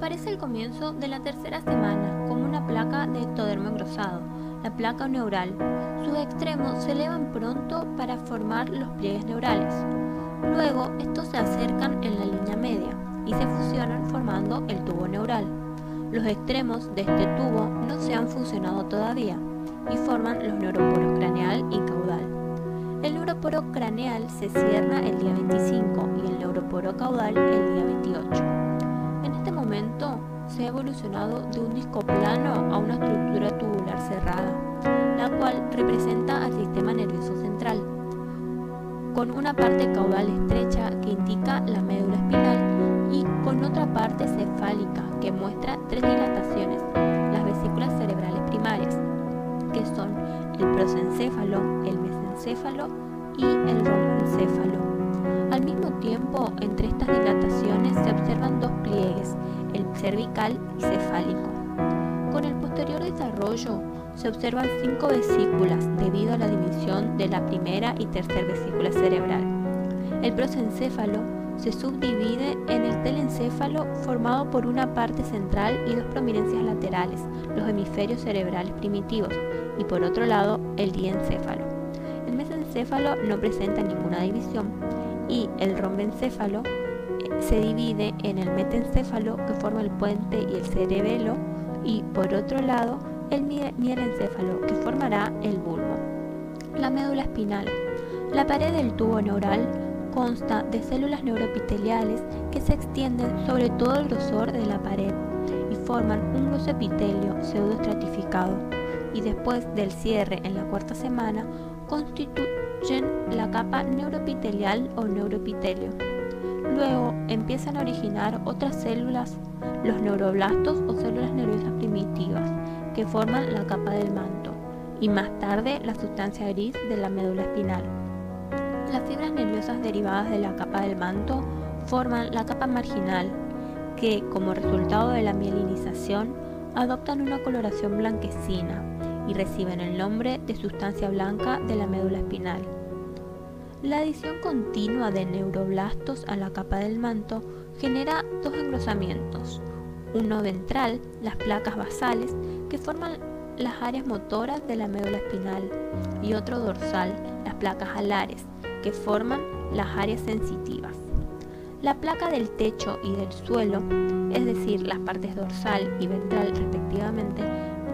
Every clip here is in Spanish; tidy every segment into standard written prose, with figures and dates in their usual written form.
Aparece el comienzo de la tercera semana como una placa de ectodermo engrosado, la placa neural. Sus extremos se elevan pronto para formar los pliegues neurales. Luego, estos se acercan en la línea media y se fusionan formando el tubo neural. Los extremos de este tubo no se han fusionado todavía y forman los neuroporos craneal y caudal. El neuroporo craneal se cierra el día 25 y el neuroporo caudal el día 28. En este momento se ha evolucionado de un disco plano a una estructura tubular cerrada, la cual representa al sistema nervioso central, con una parte caudal estrecha que indica la médula espinal y con otra parte cefálica que muestra tres dilataciones, las vesículas cerebrales primarias, que son el prosencéfalo, el mesencéfalo y el rombencéfalo. Al mismo tiempo, entre estas dilataciones se observan dos pliegues, el cervical y cefálico. Con el posterior desarrollo se observan 5 vesículas debido a la división de la primera y tercera vesícula cerebral. El prosencéfalo se subdivide en el telencéfalo formado por una parte central y dos prominencias laterales, los hemisferios cerebrales primitivos, y por otro lado el diencéfalo. El mesencéfalo no presenta ninguna división y el rombencéfalo se divide en el metencéfalo que forma el puente y el cerebelo y por otro lado el mielencéfalo que formará el bulbo. La médula espinal. La pared del tubo neural consta de células neuroepiteliales que se extienden sobre todo el grosor de la pared y forman un grueso epitelio pseudoestratificado y después del cierre en la cuarta semana constituyen la capa neuroepitelial o neuroepitelio. Luego empiezan a originar otras células, los neuroblastos o células nerviosas primitivas, que forman la capa del manto, y más tarde la sustancia gris de la médula espinal. Las fibras nerviosas derivadas de la capa del manto forman la capa marginal, que, como resultado de la mielinización, adoptan una coloración blanquecina y reciben el nombre de sustancia blanca de la médula espinal. La adición continua de neuroblastos a la capa del manto genera dos engrosamientos, uno ventral, las placas basales, que forman las áreas motoras de la médula espinal, y otro dorsal, las placas alares, que forman las áreas sensitivas. La placa del techo y del suelo, es decir, las partes dorsal y ventral respectivamente,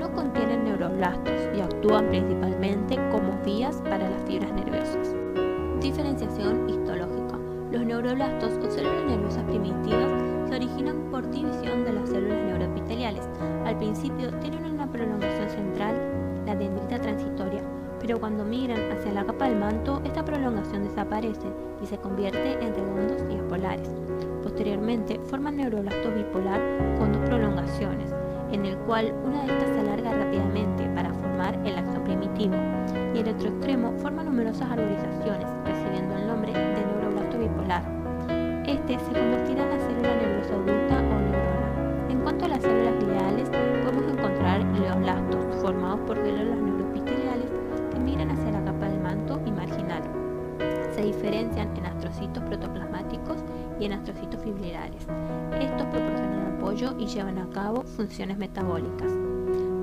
no contienen neuroblastos y actúan principalmente como vías para las fibras nerviosas. Diferenciación histológica. Los neuroblastos o células nerviosas primitivas se originan por división de las células neuroepiteliales. Al principio tienen una prolongación central, la dendrita transitoria, pero cuando migran hacia la capa del manto, esta prolongación desaparece y se convierte en redondos y espolares. Posteriormente, forman neuroblasto bipolar con dos prolongaciones, en el cual una de estas se alarga rápidamente para formar el axón primitivo, y el otro extremo forma numerosas arborizaciones, recibiendo el nombre de neuroblasto bipolar. Este se convertirá en la célula nerviosa adulta o neurona. En cuanto a las células gliales, podemos encontrar glioblastos, formados por células neuroepiteliales que migran hacia la capa del manto y marginal. Se diferencian en astrocitos protoplasmáticos y en astrocitos fibrilares. Estos proporcionan apoyo y llevan a cabo funciones metabólicas.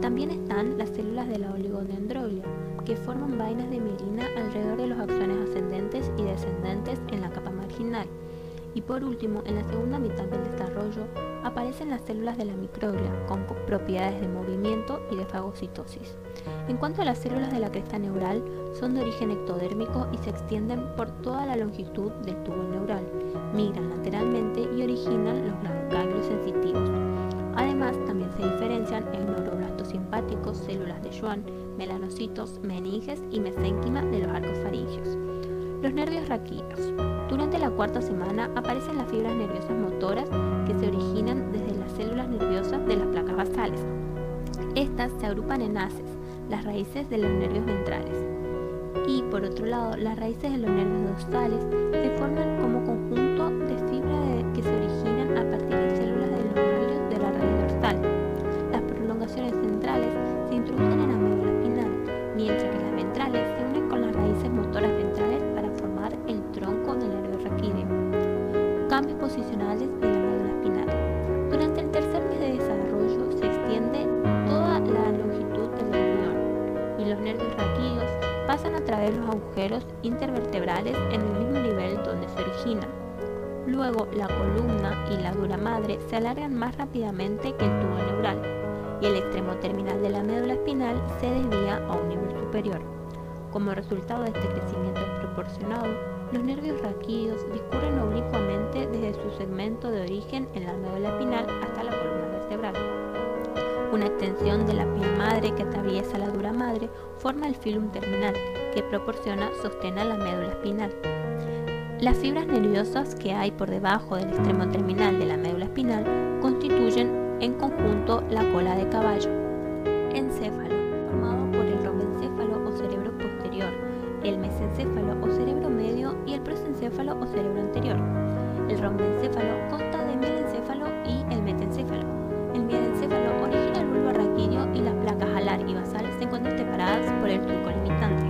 También están las células de la oligodendroglio, que forman vainas de mielina alrededor de los axones ascendentes y descendentes en la capa marginal. Y por último, en la segunda mitad del desarrollo, aparecen las células de la microglia, con propiedades de movimiento y de fagocitosis. En cuanto a las células de la cresta neural, son de origen ectodérmico y se extienden por toda la longitud del tubo neural, migran lateralmente y originan los ganglios sensitivos. Además, también se diferencian en neuroblastos simpáticos, células de Schwann, melanocitos, meninges y mesénquima de los arcos faringios. Los nervios raquídeos. Durante la cuarta semana aparecen las fibras nerviosas motoras que se originan desde las células nerviosas de las placas basales. Estas se agrupan en haces, las raíces de los nervios ventrales. Y por otro lado, las raíces de los nervios dorsales se forman como conjunto de fibras que se originan a partir de células de los ganglios de la raíz dorsal. Las prolongaciones centrales se introducen en la médula espinal, mientras que las ventrales se unen con las raíces motoras ventrales para formar el tronco del nervio raquídeo. Cambios posicionales de la médula espinal. Durante el tercer los nervios raquídeos pasan a través de los agujeros intervertebrales en el mismo nivel donde se originan. Luego, la columna y la dura madre se alargan más rápidamente que el tubo neural, y el extremo terminal de la médula espinal se desvía a un nivel superior. Como resultado de este crecimiento desproporcionado, los nervios raquídeos discurren oblicuamente desde su segmento de origen en la médula espinal hasta la columna vertebral. Una extensión de la piel madre que atraviesa la dura madre forma el filum terminal, que proporciona sostén a la médula espinal. Las fibras nerviosas que hay por debajo del extremo terminal de la médula espinal constituyen en conjunto la cola de caballo. Encéfalo, formado por el rombencéfalo o cerebro posterior, el mesencéfalo o cerebro medio y el prosencéfalo o cerebro anterior. El rombencéfalo consta de mielencéfalo y el metencéfalo. El mielencéfalo origina el bulbo raquídeo y las placas alar y basal se encuentran separadas por el surco limitante.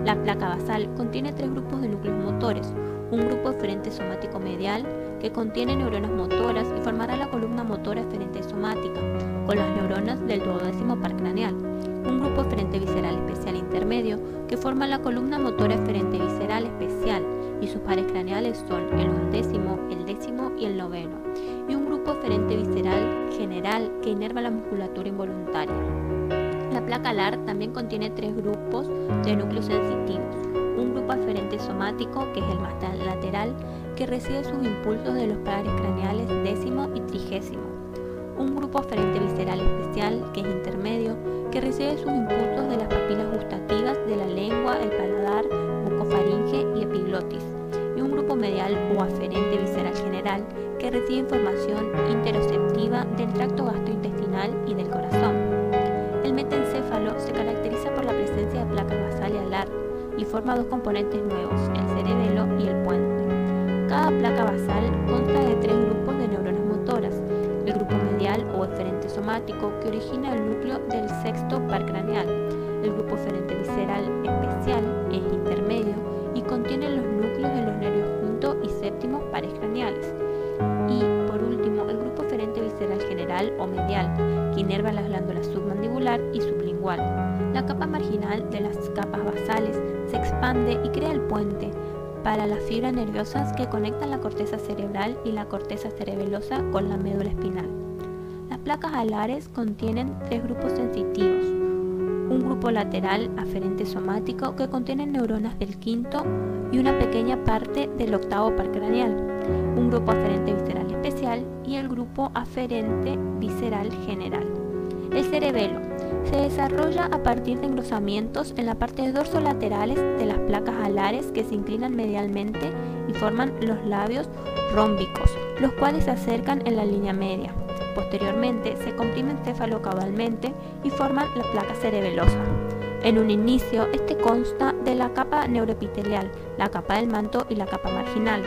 La placa basal contiene 3 grupos de núcleos motores, un grupo eferente somático medial que contiene neuronas motoras y formará la columna motora eferente somática, con las neuronas del duodécimo par craneal, un grupo eferente visceral especial intermedio que forma la columna motora eferente visceral especial y sus pares craneales son el 11º, el 10º y el 9º, y un grupo eferente visceral general que inerva la musculatura involuntaria. La placa alar también contiene 3 grupos de núcleos sensitivos, un grupo aferente somático, que es el más lateral, que recibe sus impulsos de los pares craneales 10º y 30º, un grupo aferente visceral especial, que es intermedio, que recibe sus impulsos de las papilas gustativas de la lengua, el paladar, bucofaringe y epiglotis, y un grupo medial o aferente visceral general, que recibe información interoceptiva del tracto gastrointestinal y del corazón. El metencéfalo se caracteriza por la presencia de placa basal y alar y forma 2 componentes nuevos, el cerebelo y el puente. Cada placa basal consta de 3 grupos de neuronas motoras, el grupo medial o eferente somático que origina el núcleo del 6º par craneal, el grupo eferente visceral especial es intermedio y contiene los núcleos de los nervios quinto y séptimo pares craneales, y por último el grupo eferente visceral general o medial que inerva las glándulas submandibular y sublingual. La capa marginal de las capas basales se expande y crea el puente para las fibras nerviosas que conectan la corteza cerebral y la corteza cerebelosa con la médula espinal. Las placas alares contienen 3 grupos sensitivos, un grupo lateral aferente somático que contiene neuronas del 5º y una pequeña parte del 8º par craneal, un grupo aferente visceral especial y el grupo aferente visceral general. El cerebelo se desarrolla a partir de engrosamientos en la parte dorsolaterales de las placas alares que se inclinan medialmente y forman los labios rómbicos, los cuales se acercan en la línea media. Posteriormente se comprimen cefalocaudalmente y forman la placa cerebelosa. En un inicio, este consta de la capa neuroepitelial, la capa del manto y la capa marginal,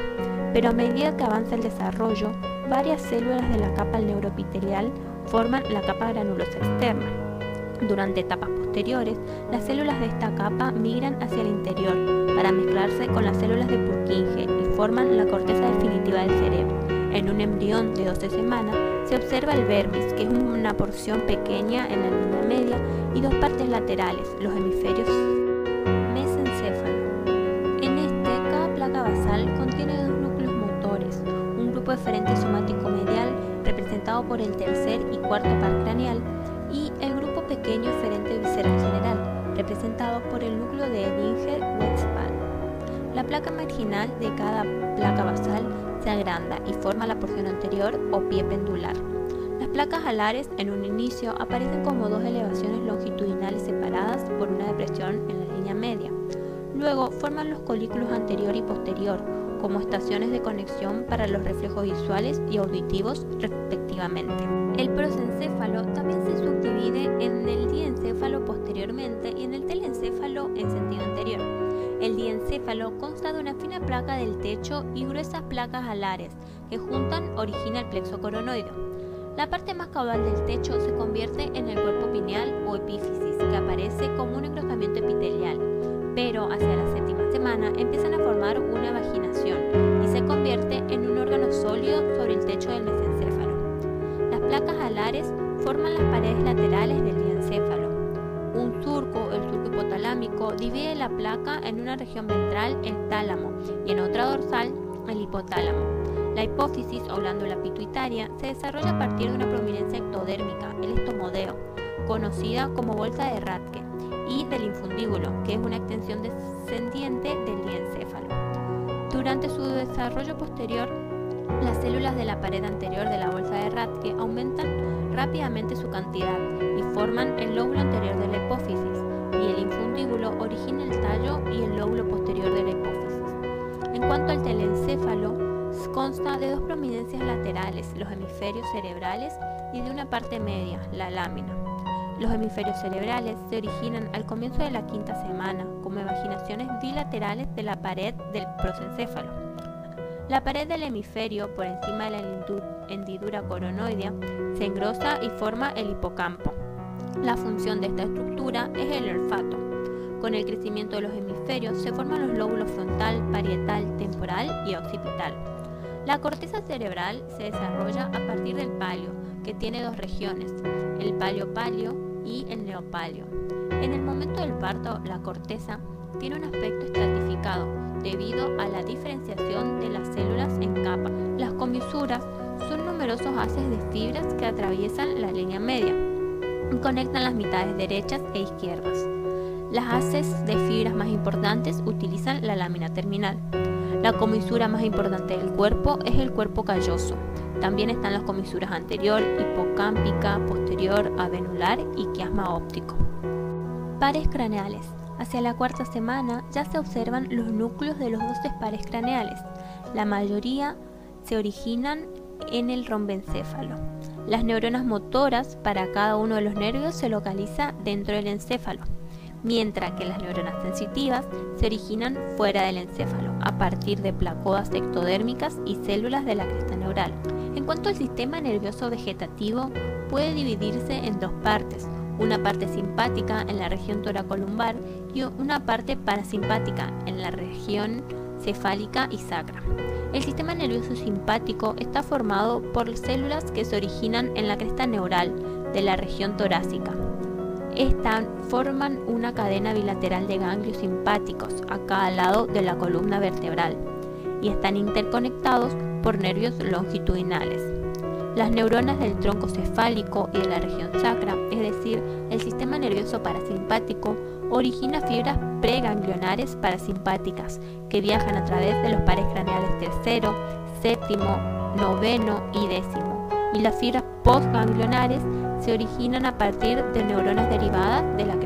pero a medida que avanza el desarrollo, varias células de la capa neuroepitelial forman la capa granulosa externa. Durante etapas posteriores, las células de esta capa migran hacia el interior para mezclarse con las células de Purkinje y forman la corteza definitiva del cerebro. En un embrión de 12 semanas se observa el vermis, que es una porción pequeña en la línea media y 2 partes laterales, los hemisferios mesencéfalo. En este, cada placa basal contiene 2 núcleos motores, un grupo eferente somático medial representado por el 3er y 4º par craneal y el grupo pequeño eferente visceral general, representado por el núcleo de Edinger-Weizmann. La placa marginal de cada placa basal se agranda y forma la porción anterior o pie pendular. Las placas alares en un inicio aparecen como 2 elevaciones longitudinales separadas por una depresión en la línea media. Luego forman los colículos anterior y posterior como estaciones de conexión para los reflejos visuales y auditivos respectivamente. El prosencéfalo también se subdivide en el diencéfalo posteriormente y en el telencéfalo en sentido anterior. El diencéfalo consta de una fina placa del techo y gruesas placas alares que juntan origina el plexo coronoideo. La parte más caudal del techo se convierte en el cuerpo pineal o epífisis, que aparece como un engrosamiento epitelial, pero hacia la 7ª semana empiezan a formar una vaginación y se convierte en un órgano sólido sobre el techo del mesencéfalo. Las placas alares forman las paredes laterales del diencéfalo. Un surco, el surco tronco divide la placa en una región ventral, el tálamo, y en otra dorsal, el hipotálamo. La hipófisis o glándula pituitaria se desarrolla a partir de una prominencia ectodérmica, el estomodeo, conocida como bolsa de Rathke, y del infundíbulo, que es una extensión descendiente del diencéfalo. Durante su desarrollo posterior, las células de la pared anterior de la bolsa de Rathke aumentan rápidamente su cantidad y forman el lóbulo anterior de la hipófisis, y el infundíbulo origina el tallo y el lóbulo posterior de la hipófisis. En cuanto al telencéfalo, consta de dos prominencias laterales, los hemisferios cerebrales, y de una parte media, la lámina. Los hemisferios cerebrales se originan al comienzo de la quinta semana, como evaginaciones bilaterales de la pared del prosencéfalo. La pared del hemisferio, por encima de la hendidura coronoidea, se engrosa y forma el hipocampo. La función de esta estructura es el olfato. Con el crecimiento de los hemisferios se forman los lóbulos frontal, parietal, temporal y occipital. La corteza cerebral se desarrolla a partir del palio, que tiene dos regiones, el palio-palio y el neopalio. En el momento del parto, la corteza tiene un aspecto estratificado debido a la diferenciación de las células en capas. Las comisuras son numerosos haces de fibras que atraviesan la línea media y conectan las mitades derechas e izquierdas. Las haces de fibras más importantes utilizan la lámina terminal. La comisura más importante del cuerpo es el cuerpo calloso. También están las comisuras anterior, hipocámpica, posterior, avenular y quiasma óptico. Pares craneales. Hacia la cuarta semana ya se observan los núcleos de los 12 pares craneales. La mayoría se originan en el rombencéfalo. Las neuronas motoras para cada uno de los nervios se localiza dentro del encéfalo, mientras que las neuronas sensitivas se originan fuera del encéfalo, a partir de placodas ectodérmicas y células de la cresta neural. En cuanto al sistema nervioso vegetativo, puede dividirse en dos partes, una parte simpática en la región toracolumbar y una parte parasimpática en la región cefálica y sacra. El sistema nervioso simpático está formado por células que se originan en la cresta neural de la región torácica. Estas forman una cadena bilateral de ganglios simpáticos a cada lado de la columna vertebral y están interconectados por nervios longitudinales. Las neuronas del tronco cefálico y de la región sacra, es decir, el sistema nervioso parasimpático, origina fibras preganglionares parasimpáticas que viajan a través de los pares craneales tercero, séptimo, noveno y décimo, y las fibras postganglionares se originan a partir de neuronas derivadas de la